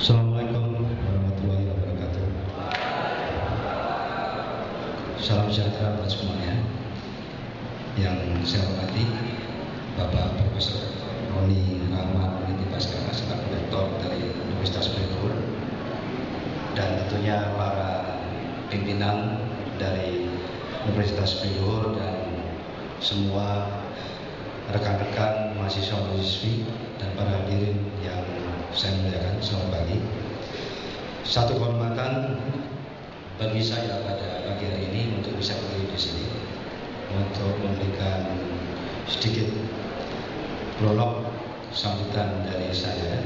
Assalamualaikum warahmatullahi wabarakatuh. Salam sejahtera buat semuanya. Yang saya hormati Bapak Profesor Roni Rahmat Peneliti Baskara selaku Rektor dari Universitas Pelipur, dan tentunya para pimpinan dari Universitas Pelipur dan semua rekan-rekan mahasiswa-mahasiswi dan para hadirin yang saya muliakan. Selamat pagi. Satu kehormatan bagi saya pada pagi hari ini untuk bisa berdiri di sini untuk memberikan sedikit prolog sambutan dari saya,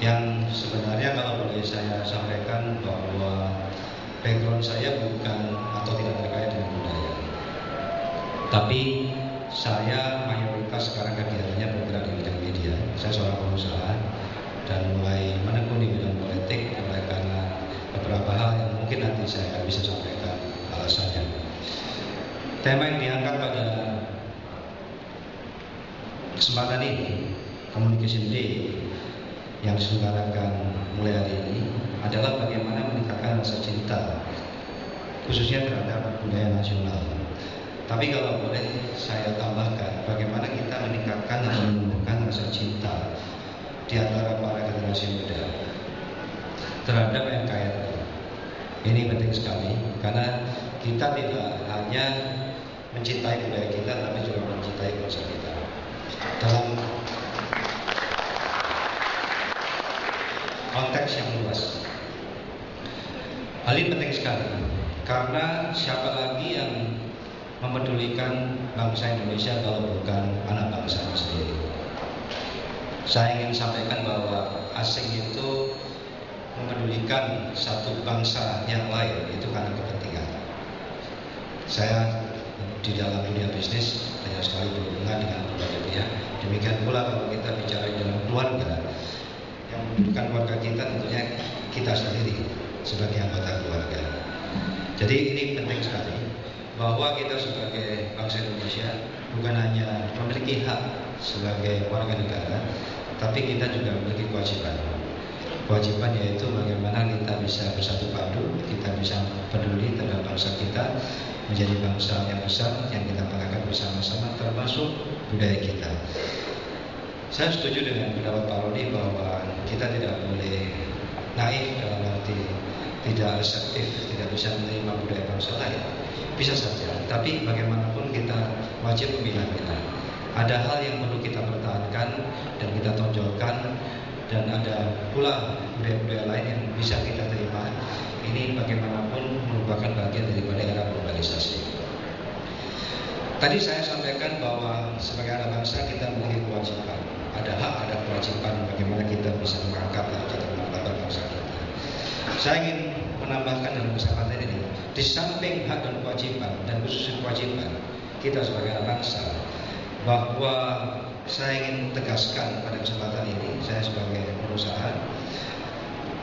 yang sebenarnya kalau boleh saya sampaikan bahwa background saya bukan atau tidak terkait dengan budaya, tapi saya mayoritas sekarang kegiatannya bergerak di bidang media. Saya seorang pengusaha dan mulai menekuni bidang politik oleh karena beberapa hal yang mungkin nanti saya bisa sampaikan alasannya. Tema yang diangkat pada kesempatan ini, Communication Day, yang diselenggarakan mulai hari ini, adalah bagaimana meningkatkan rasa cinta khususnya terhadap budaya nasional. Tapi kalau boleh saya tambahkan, bagaimana kita meningkatkan dan menumbuhkan rasa cinta di antara para generasi muda terhadap NKRI. Ini penting sekali karena kita tidak hanya mencintai budaya kita, tapi juga mencintai bangsa kita. Dalam konteks yang luas, hal ini penting sekali karena siapa lagi yang mempedulikan bangsa Indonesia kalau bukan anak bangsa sendiri. Saya ingin sampaikan bahwa asing itu mempedulikan satu bangsa yang lain itu karena kepentingan. Saya di dalam dunia bisnis banyak sekali berhubungan dengan berbagai pihak. Demikian pula kalau kita bicara dalam keluarga, yang mempedulikan keluarga kita tentunya kita sendiri sebagai anggota keluarga. Jadi ini penting sekali bahwa kita sebagai bangsa Indonesia bukan hanya memiliki hak sebagai warga negara, tapi kita juga memiliki kewajiban. Kewajiban yaitu bagaimana kita bisa bersatu padu, kita bisa peduli terhadap bangsa kita menjadi bangsa yang besar yang kita banggakan bersama-sama, termasuk budaya kita. Saya setuju dengan pendapat Pak Roni bahwa kita tidak boleh naif dalam arti tidak reseptif, tidak bisa menerima budaya bangsa lain. Bisa saja, tapi bagaimanapun kita wajib memilah-milah. Ada hal yang perlu kita pertahankan dan kita tonjolkan, dan ada pula budaya-budaya lain yang bisa kita terima. Ini bagaimanapun merupakan bagian daripada era globalisasi. Tadi saya sampaikan bahwa sebagai anak bangsa kita memiliki kewajiban. Ada hak, ada kewajiban bagaimana kita bisa mengangkat atau martabat bangsa kita. Saya ingin menambahkan dalam kesempatan ini, di samping hak dan kewajiban, dan khususnya kewajiban kita sebagai anak bangsa, bahwa saya ingin tegaskan pada kesempatan ini, saya sebagai pengusaha,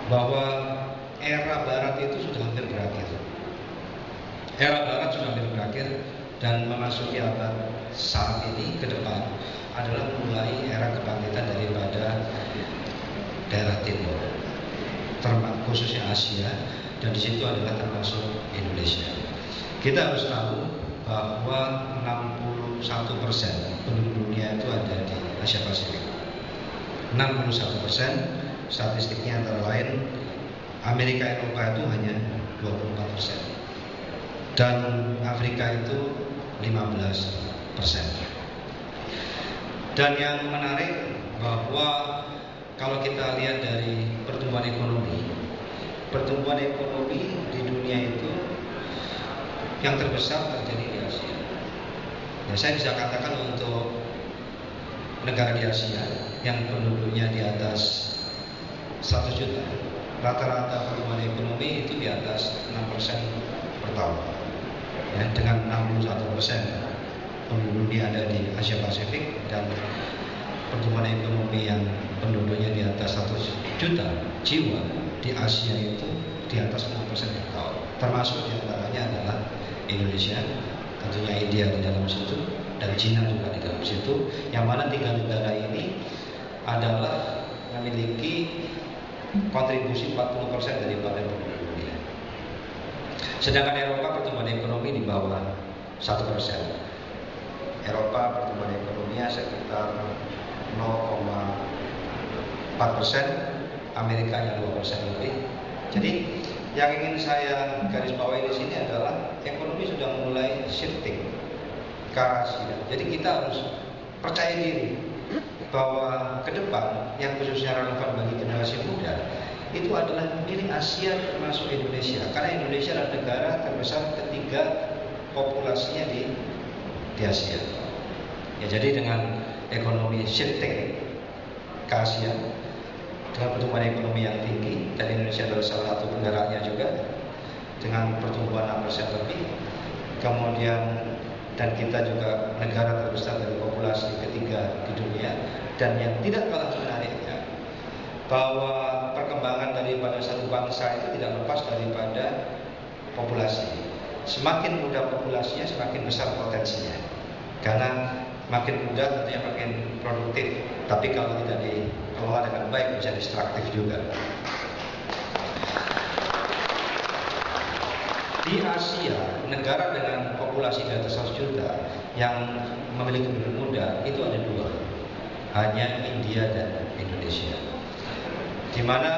bahwa era Barat itu sudah hampir berakhir. Era Barat sudah hampir berakhir, dan memasuki abad saat ini ke depan adalah mulai era kebangkitan daripada daerah timur, khususnya Asia, dan di situ adalah termasuk Indonesia. Kita harus tahu bahwa 61% penduduk dunia itu ada di Asia Pasifik. 61%, statistiknya antara lain Amerika Eropa itu hanya 24%, dan Afrika itu 15%. Dan yang menarik bahwa kalau kita lihat dari pertumbuhan ekonomi di dunia itu yang terbesar terjadi di Asia. Ya, saya bisa katakan untuk negara di Asia yang penduduknya di atas 100 juta, rata-rata pertumbuhan ekonomi itu di atas 6% per tahun. Ya, dengan 61% penduduknya ada di Asia Pasifik, dan pertumbuhan ekonomi yang penduduknya di atas 100 juta jiwa di Asia itu di atas 6% per tahun. Termasuk diantaranya adalah Indonesia, tentunya India di dalam situ, dan Cina juga di dalam situ. Yang mana tiga negara ini adalah memiliki kontribusi 40% daripada penduduk dunia. Sedangkan Eropa pertumbuhan ekonomi di bawah 1%. Eropa pertumbuhan ekonominya sekitar 0,4%, Amerika yang 2% lebih. Jadi yang ingin saya garis bawahi di sini adalah ekonomi sudah mulai shifting ke arah Asia. Jadi kita harus percaya diri bahwa ke depan yang khususnya relevan bagi generasi muda itu adalah milik Asia termasuk Indonesia. Karena Indonesia adalah negara terbesar ketiga populasinya di Asia. Ya, jadi dengan ekonomi shifting ke Asia, dengan pertumbuhan ekonomi yang tinggi, dan Indonesia adalah salah satu penggeraknya juga dengan pertumbuhan 6% lebih, kemudian dan kita juga negara terbesar dari populasi ketiga di dunia, dan yang tidak kalah menariknya bahwa perkembangan daripada satu bangsa itu tidak lepas daripada populasi. Semakin muda populasinya, semakin besar potensinya, karena makin muda tentunya makin produktif, tapi kalau tidak dikelola dengan baik bisa destruktif juga. Di Asia, negara dengan populasi di atas 100 juta yang memiliki penduduk muda itu ada dua, hanya India dan Indonesia. Di mana